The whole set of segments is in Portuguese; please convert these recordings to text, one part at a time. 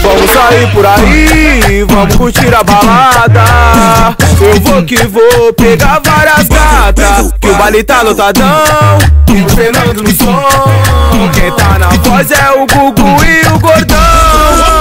Vamos sair por aí, vamos curtir a balada. Eu vou que vou pegar várias gatas, que o baile tá lotadão, e o Fernando no som. Quem tá na voz é o Gugu e o Gordão.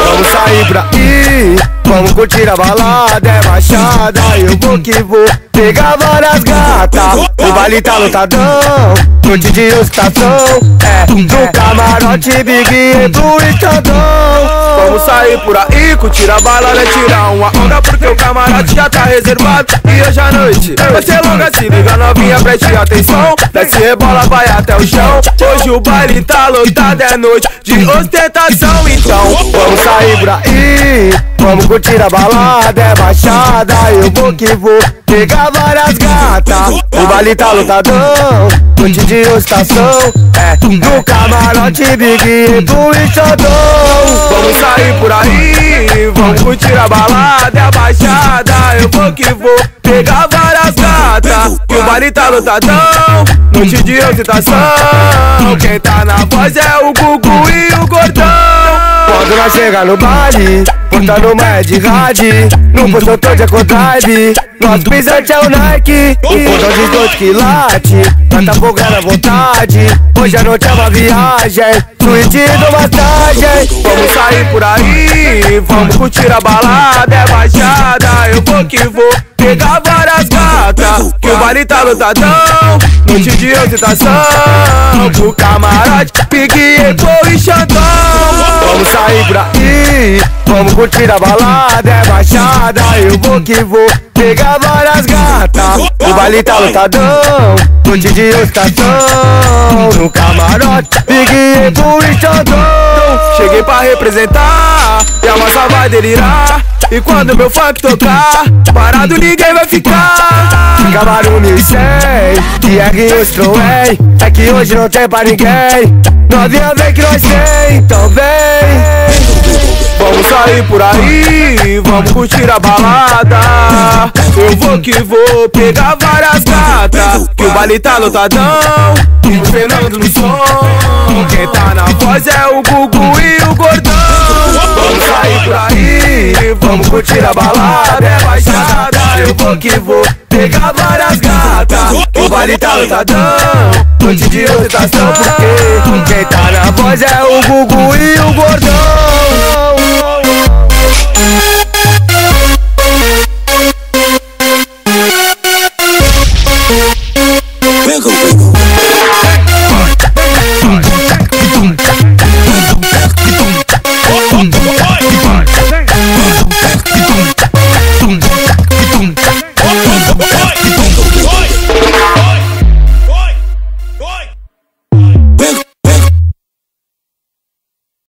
Vamos sair por aí, vamos curtir a balada, é baixada. Eu vou que vou pegar várias gatas, o baile tá lotadão, noite de ostentação, no camarote Big e do Estadão. Vamos sair por aí, curtir a balada, tirar uma onda, porque o camarote já tá reservado. E hoje à noite vai ser longa, se liga novinha, preste atenção. Desce, rebola, vai até o chão. Hoje o baile tá lotado, é noite de ostentação. Então vamos sair por aí, vamos curtir a balada, é baixada. Eu vou que vou pegar várias gatas, o baile tá lotadão, noite de ostentação, no camarote Big e do Estadão. Vamos sair por aí, vamos curtir a balada, é a baixada. Eu vou que vou pegar várias gatas, que o baile tá lotadão, noite de ostentação. Quem tá na voz é o Gugu e o Gordão. Quando nós chegar no baile, botando uma de rádio, no posto todo é com drive. Nosso pisante é o Nike, botão de 2 quilates, nós tá folgando à vontade. Hoje a noite é uma viagem, suíte do massagem. Vamos sair por aí, vamos curtir a balada, é baixada. Eu vou que vou pegar várias gatas, que o baile tá lotadão, noite de ostentação, pro camarote Big e Xandão. Vamos sair por aí, vamos curtir a balada, é baixada. Eu vou que vou pegar várias gatas, o baile tá lotadão, noite de ostentação, no camarote Big e Xandão. Cheguei pra representar, e a massa vai delirar. E quando meu funk tocar, parado ninguém vai ficar. Camarote 1100, e é Stroey, é que hoje não tem pra ninguém. Novinha vem que nós tem, então vem. Vamos sair por aí, vamos curtir a balada. Eu vou que vou pegar várias gatas, que o baile tá lotadão, e o Fernando no som. Quem tá na voz é o Gugu e o Gordão. Vamos sair por aí, vamos curtir a balada, é baixada. Eu vou que vou pegar várias gatas, que o baile tá lotadão, noite de ostentação, porque quem tá na voz é o Gugu e o Gordão.